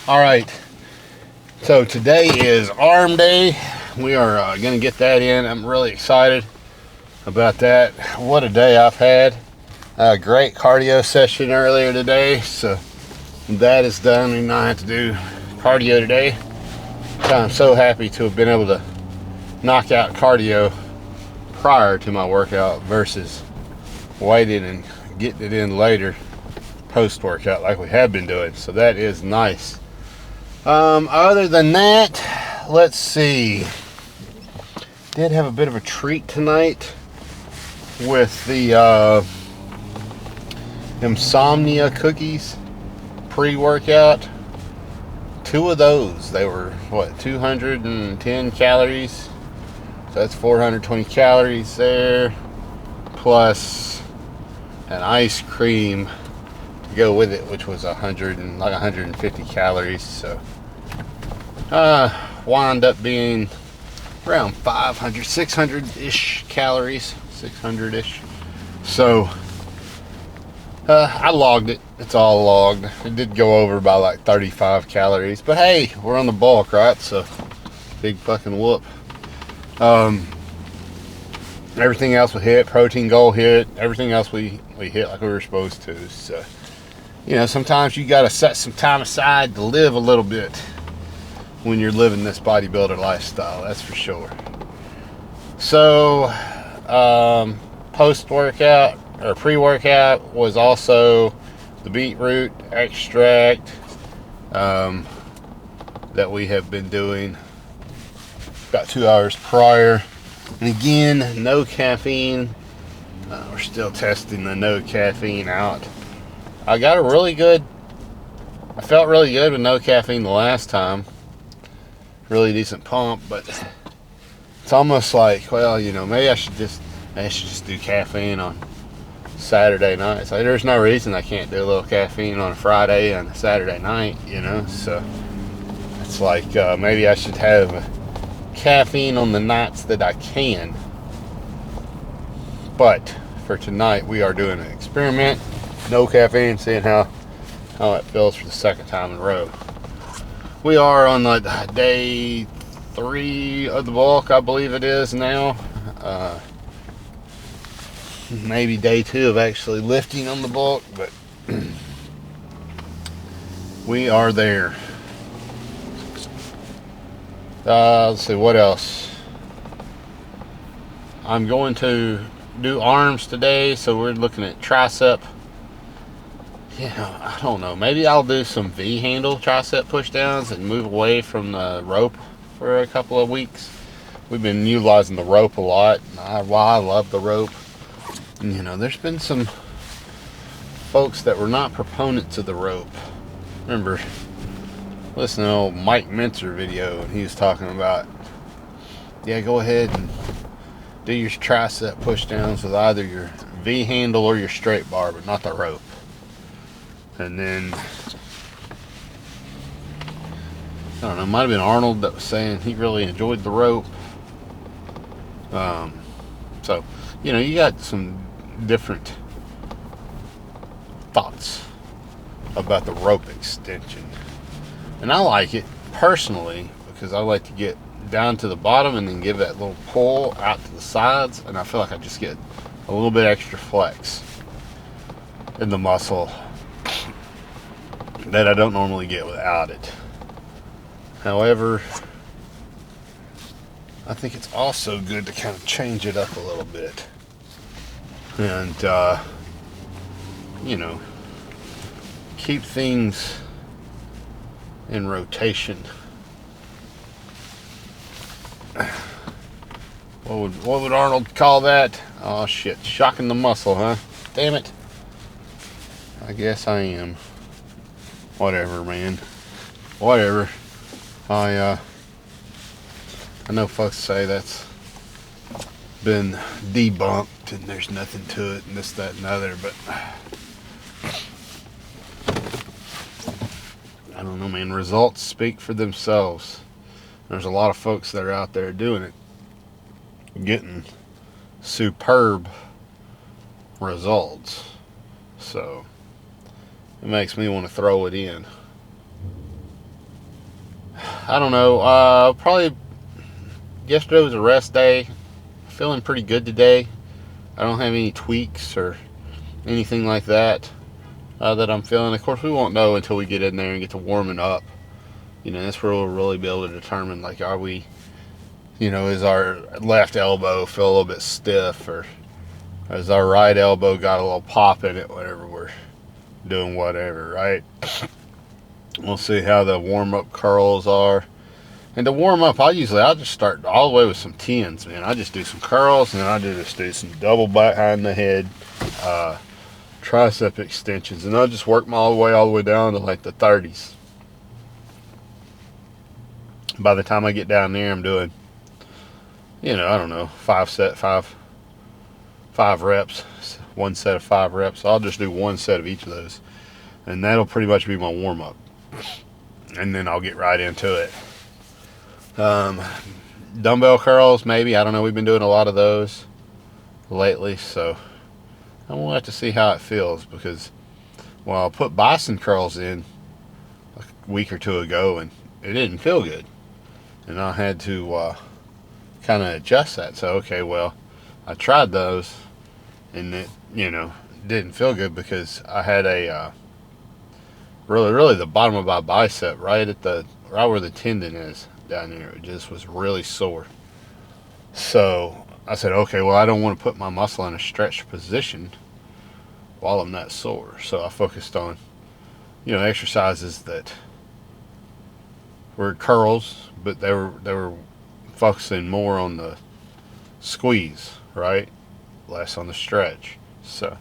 All right, so today is arm day. We are gonna get that in. I'm really excited about that. What a day I've had. A great cardio session earlier today, so that is done and I have to do cardio today. I'm so happy to have been able to knock out cardio prior to my workout versus waiting and getting it in later post-workout like we have been doing. So that is nice. Other than that, let's see. Did have a bit of a treat tonight with the insomnia cookies pre-workout. 2 of those. They were what, 210 calories. So that's 420 calories there, plus an ice cream to go with it, which was 150 calories. So wound up being around 500, 600-ish calories, 600-ish. So I logged it. It's all logged. It did go over by like 35 calories, but hey, we're on the bulk, right? So big fucking whoop. Everything else we hit, protein goal hit, everything else we hit like we were supposed to. So, you know, sometimes you got to set some time aside to live a little bit when you're living this bodybuilder lifestyle, that's for sure. So, post-workout or pre-workout was also the beetroot extract that we have been doing about 2 hours prior. And again, no caffeine. We're still testing the no caffeine out. I felt really good with no caffeine the last time. Really decent pump, but it's almost like, well, you know, maybe I should just do caffeine on Saturday night. So there's no reason I can't do a little caffeine on a Friday and a Saturday night, you know. So it's like maybe I should have caffeine on the nights that I can. But for tonight, we are doing an experiment. No caffeine, seeing how it feels for the second time in a row. We are on the day 3 of the bulk, I believe it is now. Maybe day 2 of actually lifting on the bulk, but we are there. Let's see, what else? I'm going to do arms today, so we're looking at tricep. Yeah, I don't know. Maybe I'll do some V-handle tricep pushdowns and move away from the rope for a couple of weeks. We've been utilizing the rope a lot. I love the rope. And, you know, there's been some folks that were not proponents of the rope. Remember listening to an old Mike Mincer video, and he was talking about, yeah, go ahead and do your tricep pushdowns with either your V-handle or your straight bar, but not the rope. And then, I don't know, it might have been Arnold that was saying he really enjoyed the rope. So, you know, you got some different thoughts about the rope extension. And I like it personally because I like to get down to the bottom and then give that little pull out to the sides, and I feel like I just get a little bit extra flex in the muscle that I don't normally get without it. However, I think it's also good to kind of change it up a little bit and you know, keep things in rotation. What would Arnold call that? Oh shit, shocking the muscle, huh? Damn it. I guess I am. Whatever, man. Whatever. I know folks say that's been debunked and there's nothing to it and this, that, and other, but I don't know, man. Results speak for themselves. There's a lot of folks that are out there doing it, getting superb results. So it makes me want to throw it in. I don't know. Probably yesterday was a rest day. Feeling pretty good today. I don't have any tweaks or anything like that that I'm feeling. Of course, we won't know until we get in there and get to warming up. You know, that's where we'll really be able to determine, like, are we, you know, is our left elbow feel a little bit stiff, or has our right elbow got a little pop in it whenever we're doing whatever, right? We'll see how the warm-up curls are. And to warm up, I'll just start all the way with some 10s, man. I just do some curls, and then I just do some double behind the head tricep extensions, and I'll just work my all the way down to like the 30s. By the time I get down there, I'm doing, you know, I don't know, five reps, one set of 5 reps. I'll just do one set of each of those, and that'll pretty much be my warm up, and then I'll get right into it. Dumbbell curls, maybe, I don't know. We've been doing a lot of those lately, so I'm gonna have to see how it feels, because, well, I put bicep curls in a week or two ago, and it didn't feel good, and I had to kind of adjust that. So, okay, well, I tried those, and it, you know, didn't feel good, because I had a really the bottom of my bicep, right where the tendon is down there, it just was really sore. So I said, okay, well, I don't want to put my muscle in a stretched position while I'm not sore. So I focused on, you know, exercises that were curls, but they were focusing more on the squeeze, right? Less on the stretch. So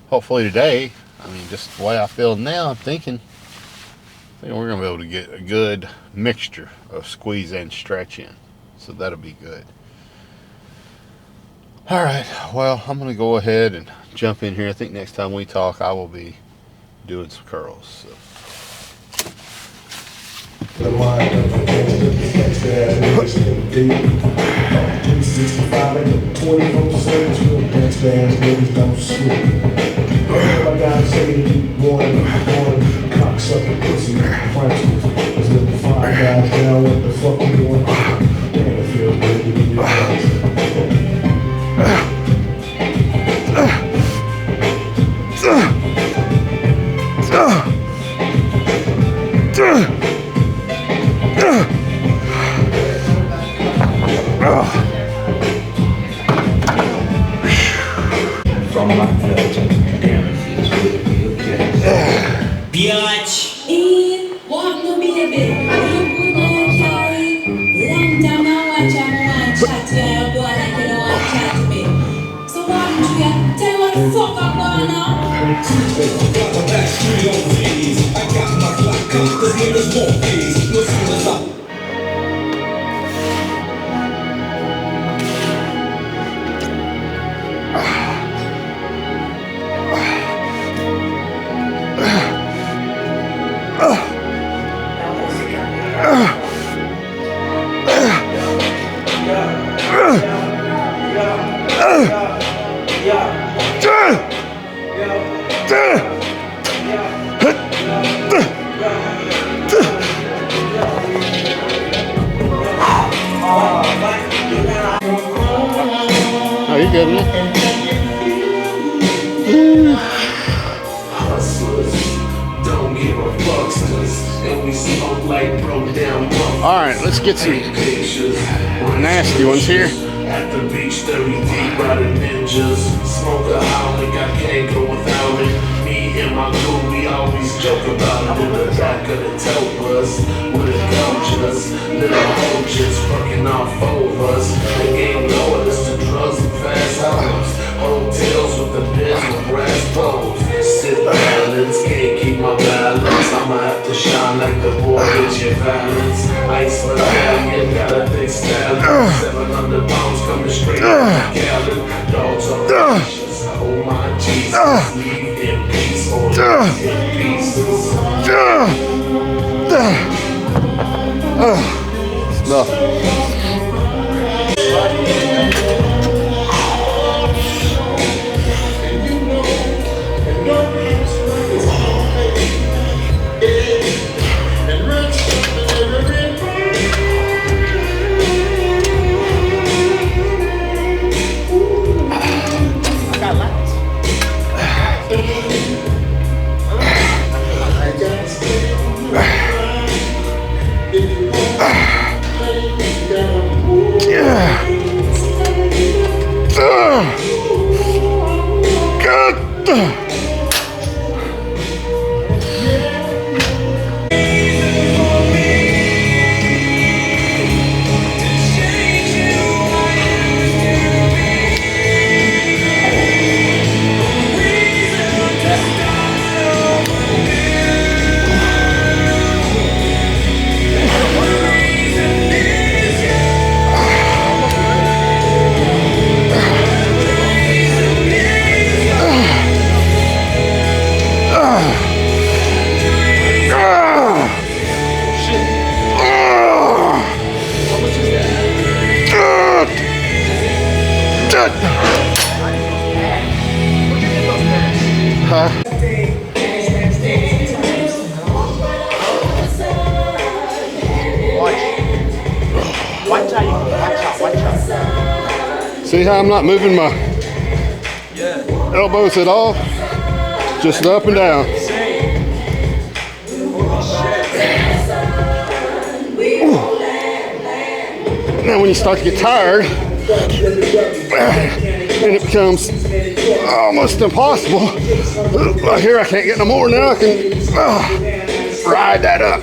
hopefully today, I mean, just the way I feel now, I'm thinking we're going to be able to get a good mixture of squeeze and stretch in. So that'll be good. All right, well, I'm going to go ahead and jump in here. I think next time we talk, I will be doing some curls. So. The mind of the next day, 365 and 24/7, next day, niggas don't sleep. I gotta say to you, one, cocks up and pussy, principles. Let's let the 5 guys down, what the fuck you doing? Man, it feels good to be your friends. From my damn, it feels good to be okay. Biatch! What no baby? You put no carry. Long time I watch and chat to you, boy, like you don't want to chat to me. So what do you tell what the fuck I'm going on? Got the back street on these. I got my clock up, cause niggas won't please. No soon as I Oh, you good, man? Alright, let's get some nasty ones here. At the beach, 30 deep by the ninjas. Smoke a howling, I can't go without it. Me and my crew, we always joke about it. In the back of the tow bus, with a coaches, little coaches fucking off over us. The game lowered us to drugs and fast hours. Hotels with the beds with brass poles. Sit balance, can't keep my balance. I'ma have to shine like the boy with your balance. Ice medallion, got a thick stallion. 700 pounds coming straight from the gallon. Dogs are precious, oh my Jesus. Leave in peace or leave in pieces. No. And Huh? Watch out. See how I'm not moving my elbows at all? Just up and down. Now when you start to get tired, and it becomes almost impossible. Like here I can't get no more. Now I can ride that up.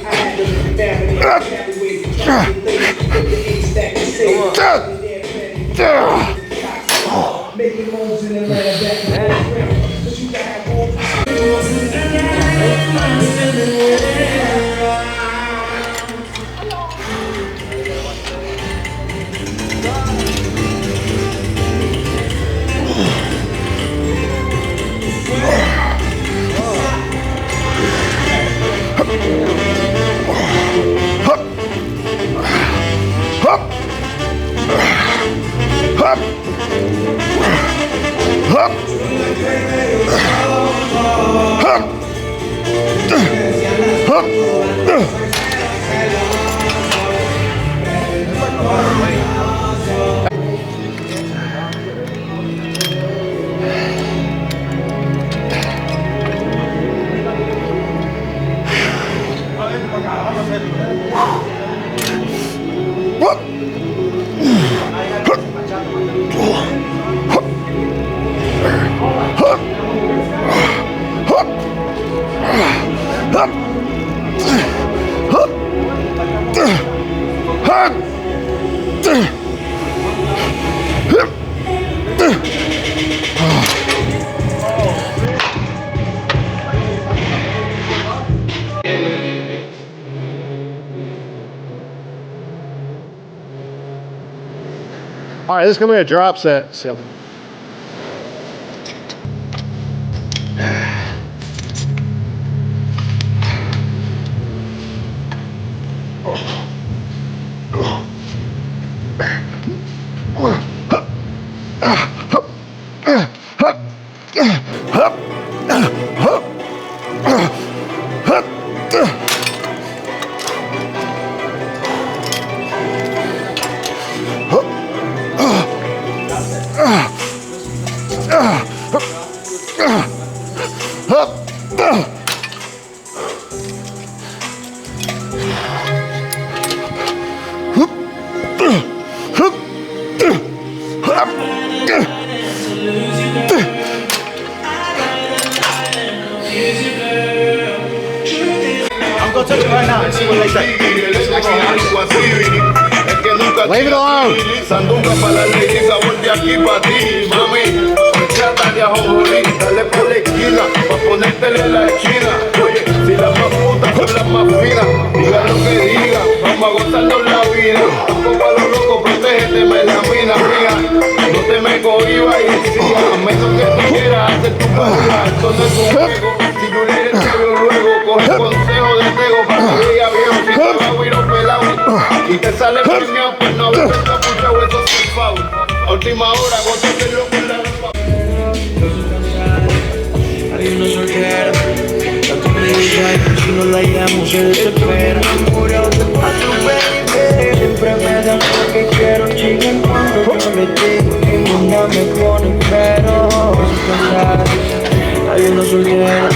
All right, this is gonna be a drop set. So. Go touch it right now and see what they say. Leave it alone. Y te sale premiado por no haber escuchado esos silbados. A última hora, gózatelo con la ropa. Hay una soltera, tanto me distrae, si no la llamo se desespera. Murió de paso, baby, siempre me da lo que quiero, chica, cuando yo le digo que ninguna me pone pero. Hay una soltera,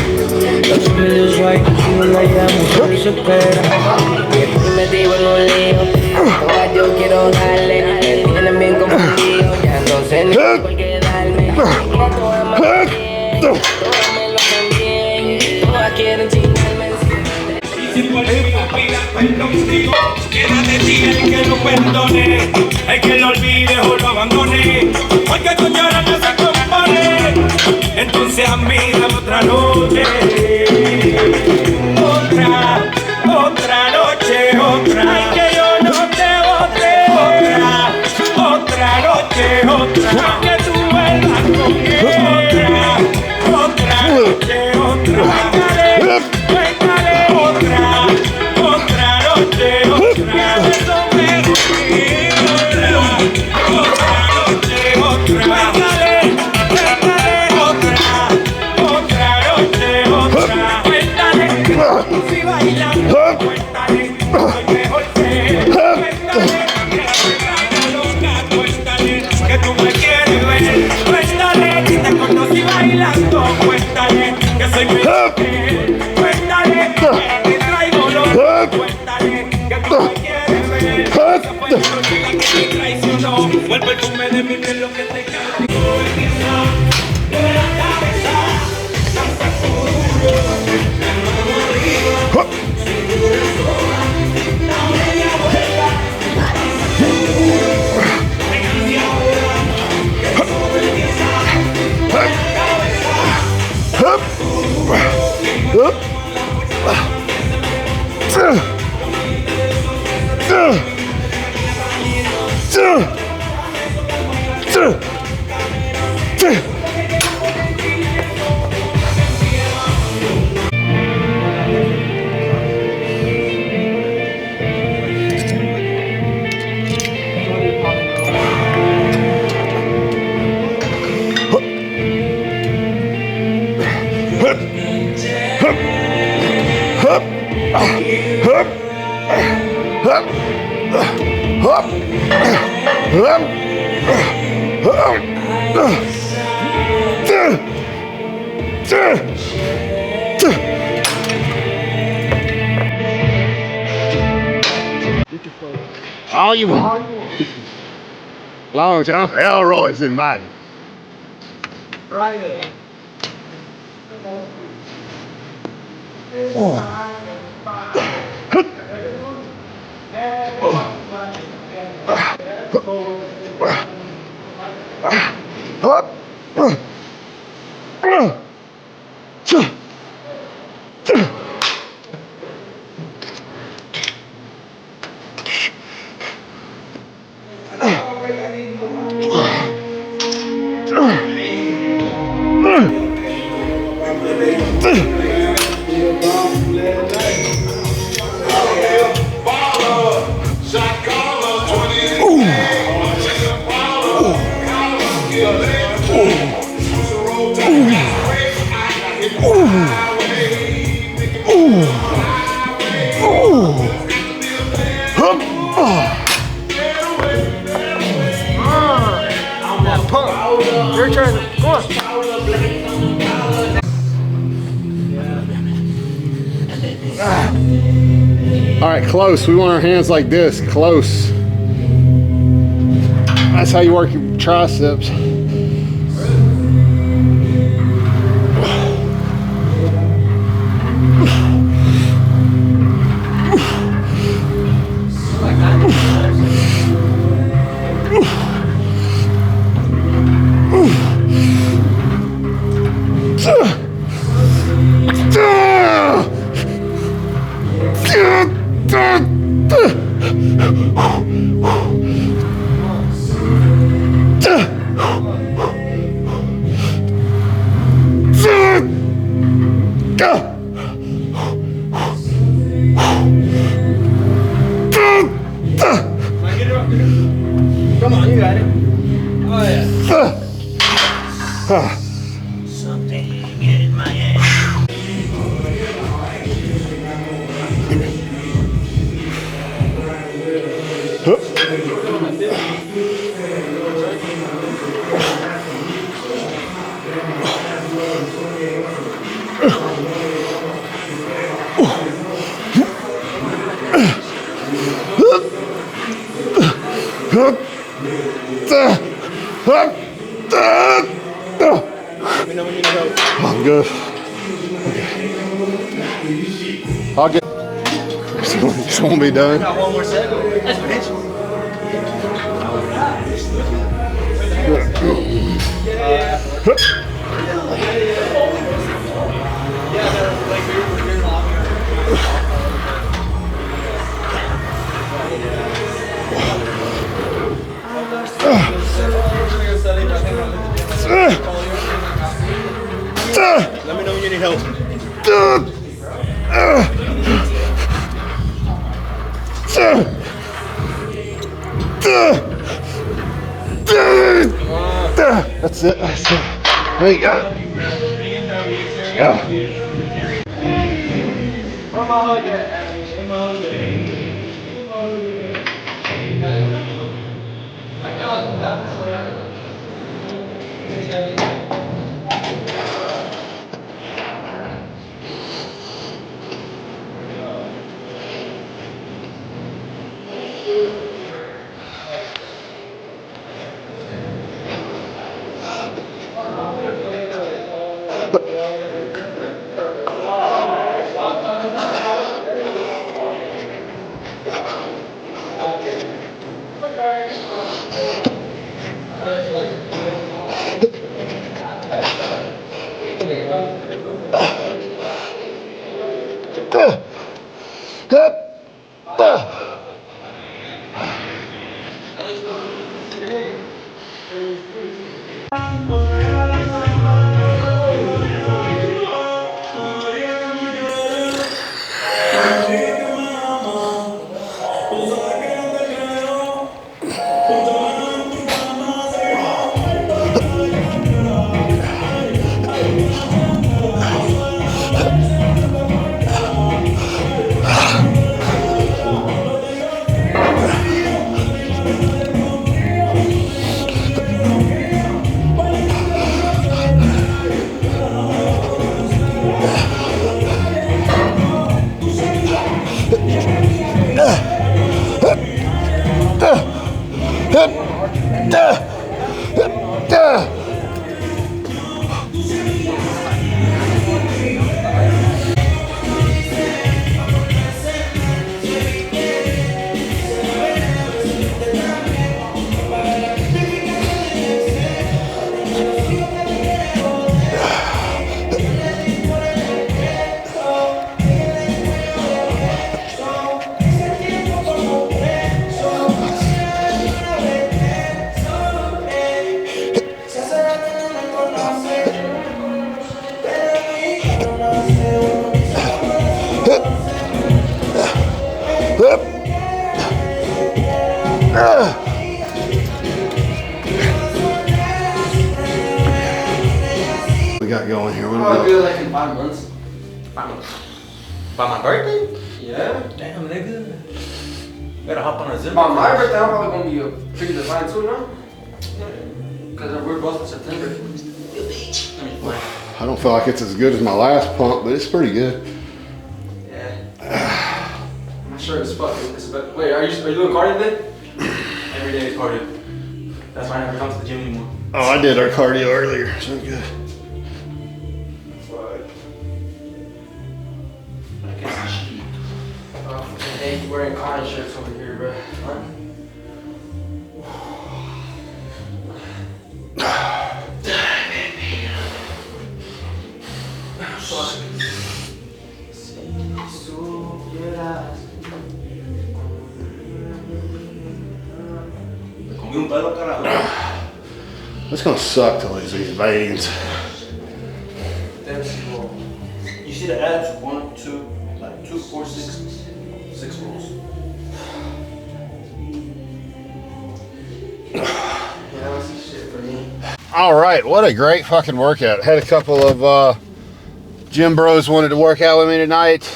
tanto me distrae, si no la llamo se desespera. Me digo en un lío, ahora yo quiero darle, me tienen bien confundido, ya no sé ni por qué darme. Todas me bien, todas me lo convienen, todas quieren chingarme. Y si por eso pida perdón contigo, quédate tira el que lo perdone, el que lo olvide o lo abandone, porque tu llora no se compone, entonces a mí dame otra noche. Otra noche, otra. Ay, que yo no te bote. Otra noche, otra. Que tú vuelvas conmigo. Otra noche, otra. Cuéntale, otra noche, otra. Eso me conmigo. Otra noche. Que tú me quieres ver, cuéntale, te conocí bailando, cuéntale, que soy mi mujer, cuéntale, que te traigo loco, cuéntale, que tú me quieres ver, esa fue la noche la que me traicionó, o el perfume de mi piel lo que te castigó, de la cabeza, hasta culo, la mano arriba, la media vuelta, All you want. Long John Elroy's invited. Right. Your turn. Go on. All right, close. We want our hands like this, close. That's how you work your triceps. Come on, you got it. Oh yeah. Something in my head. I'm good. I'll get. This won't be done. Got one more set. Let me know when you need help. That's it. That's it. There you go. Yeah. We got going here. What I'll do do it like in 5 months. 5 months. By my birthday? Yeah. Damn, nigga. Gotta hop on a zip. By my birthday, I'm probably gonna be a pretty defined too, no? Because we're both in September. I don't feel like it's as good as my last pump, but it's pretty good. Yeah. I'm not sure it's fuck. Wait, are you doing cardio then? Every day is cardio. That's why I never come to the gym anymore. Oh, I did our cardio earlier, so I'm good. I guess cheap. Hey, you wearing cotton shirts over here, bro. Huh? It's gonna suck to lose these veins. That's cool. You see the abs? 1, 2, like 2, 4, 6 rolls. Yeah, that's shit for me. All right, what a great fucking workout. Had a couple of gym bros wanted to work out with me tonight.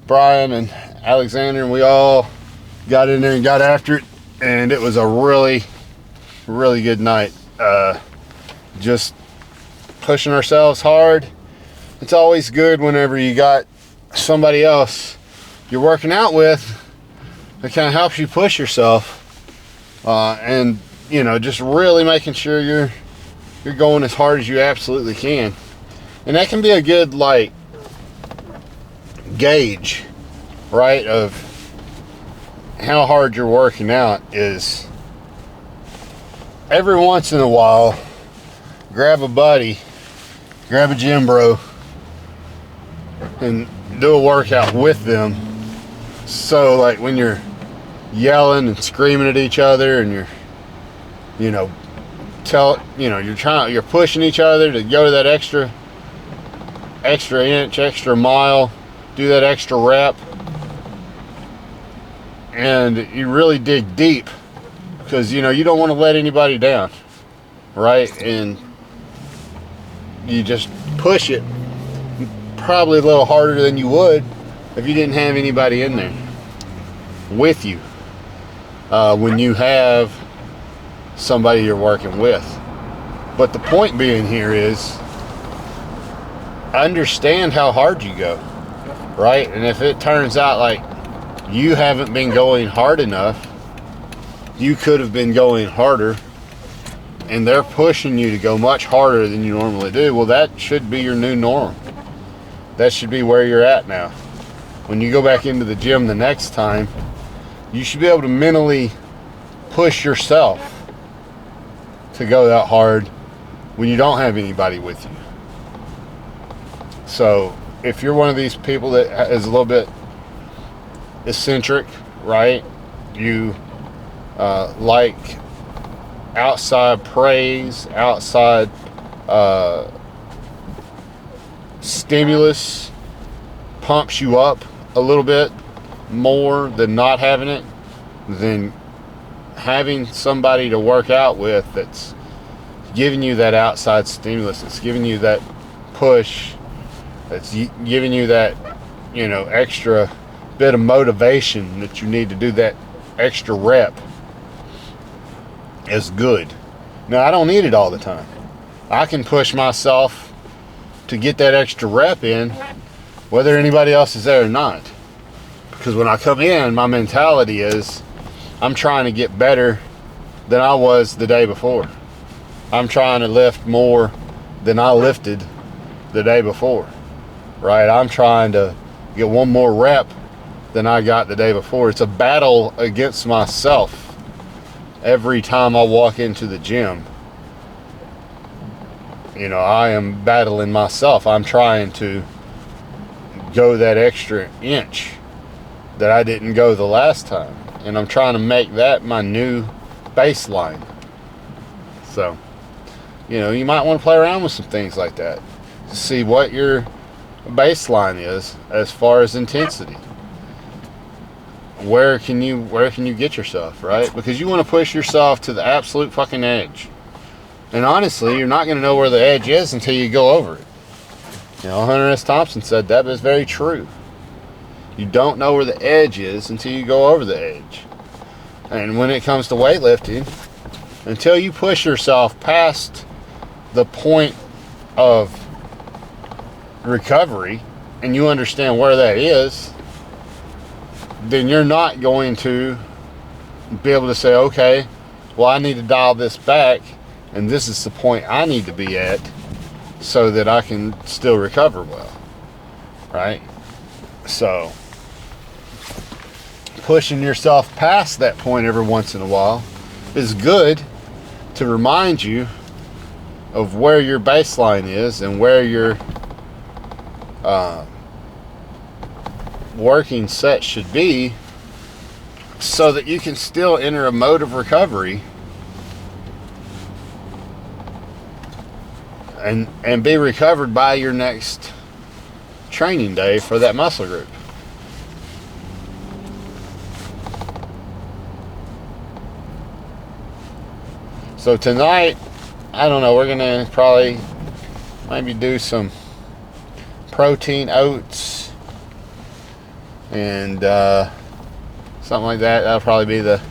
Brian and Alexander, and we all got in there and got after it, and it was a really good night. Just pushing ourselves hard. It's always good whenever you got somebody else you're working out with that kind of helps you push yourself, and you know, just really making sure you're going as hard as you absolutely can. And that can be a good like gauge, right, of how hard you're working out. Is every once in a while grab a buddy, grab a gym bro, and do a workout with them. So like when you're yelling and screaming at each other and you're you're pushing each other to go to that extra inch, extra mile, do that extra rep, and you really dig deep, because you don't want to let anybody down. right? And you just push it probably a little harder than you would if you didn't have anybody in there with you when you have somebody you're working with. But the point being here is, understand how hard you go, right? And if it turns out like you haven't been going hard enough, you could have been going harder, and they're pushing you to go much harder than you normally do, well, that should be your new norm. That should be where you're at now. When you go back into the gym the next time, you should be able to mentally push yourself to go that hard when you don't have anybody with you. So if you're one of these people that is a little bit eccentric, right? You like outside praise, outside stimulus pumps you up a little bit more than not having it, then having somebody to work out with that's giving you that outside stimulus, that's giving you that push, that's giving you that, you know, extra bit of motivation that you need to do that extra rep is good. Now, I don't need it all the time. I can push myself to get that extra rep in whether anybody else is there or not, because when I come in, my mentality is I'm trying to get better than I was the day before. I'm trying to lift more than I lifted the day before, right? I'm trying to get one more rep than I got the day before. It's a battle against myself every time I walk into the gym. You know, I am battling myself. I'm trying to go that extra inch that I didn't go the last time, and I'm trying to make that my new baseline. So, you know, you might want to play around with some things like that to see what your baseline is as far as intensity. Where can you get yourself, right? Because you want to push yourself to the absolute fucking edge. And honestly, you're not going to know where the edge is until you go over it. You know, Hunter S. Thompson said that, but it's very true. You don't know where the edge is until you go over the edge. And when it comes to weightlifting, until you push yourself past the point of recovery and you understand where that is, then you're not going to be able to say, okay, well, I need to dial this back, and this is the point I need to be at so that I can still recover well, right? So pushing yourself past that point every once in a while is good to remind you of where your baseline is and where your working set should be, so that you can still enter a mode of recovery and be recovered by your next training day for that muscle group. So tonight, I don't know, we're gonna probably maybe do some protein oats and something like that. That'll probably be the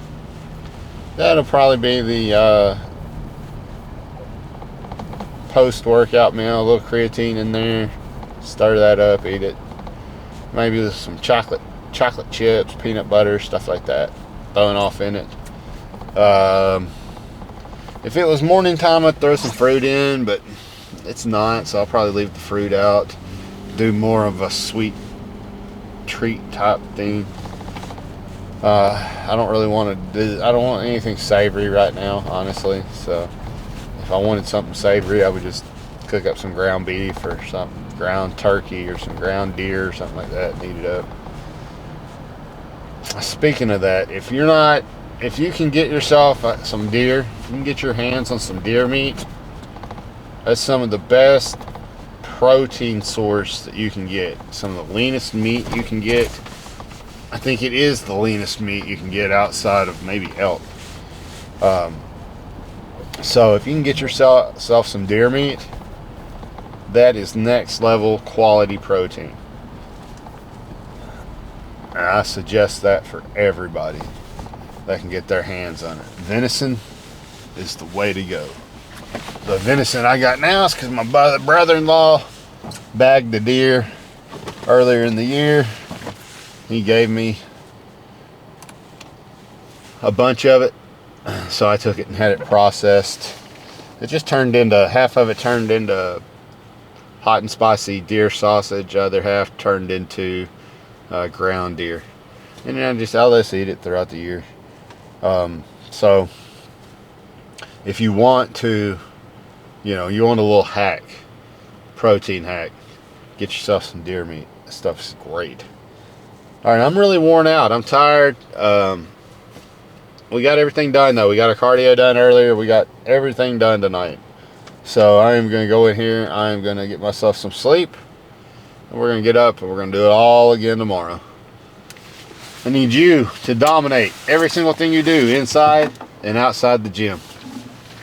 post-workout meal. A little creatine in there, stir that up, eat it. Maybe with some chocolate chips, peanut butter, stuff like that, throwing off in it. If it was morning time, I'd throw some fruit in, but it's not, so I'll probably leave the fruit out, do more of a sweet treat type thing. I don't really want to I don't want anything savory right now, honestly. So if I wanted something savory, I would just cook up some ground beef or something, ground turkey or some ground deer or something like that, and eat it up. Speaking of that, if you can get yourself some deer, you can get your hands on some deer meat, that's some of the best protein source that you can get. Some of the leanest meat you can get. I think it is the leanest meat you can get outside of maybe elk. So if you can get yourself some deer meat, that is next level quality protein. And I suggest that for everybody that can get their hands on it. Venison is the way to go. The venison I got now is because my brother-in-law bagged the deer earlier in the year. He gave me a bunch of it, so I took it and had it processed. It just turned into, half of it turned into hot and spicy deer sausage, other half turned into ground deer, and then I'll just eat it throughout the year. So if you want to, you want a little hack, protein hack, get yourself some deer meat. This stuff's great. All right, I'm really worn out. I'm tired. We got everything done though. We got our cardio done earlier. We got everything done tonight. So I am going to go in here. I am going to get myself some sleep. And we're going to get up and we're going to do it all again tomorrow. I need you to dominate every single thing you do inside and outside the gym.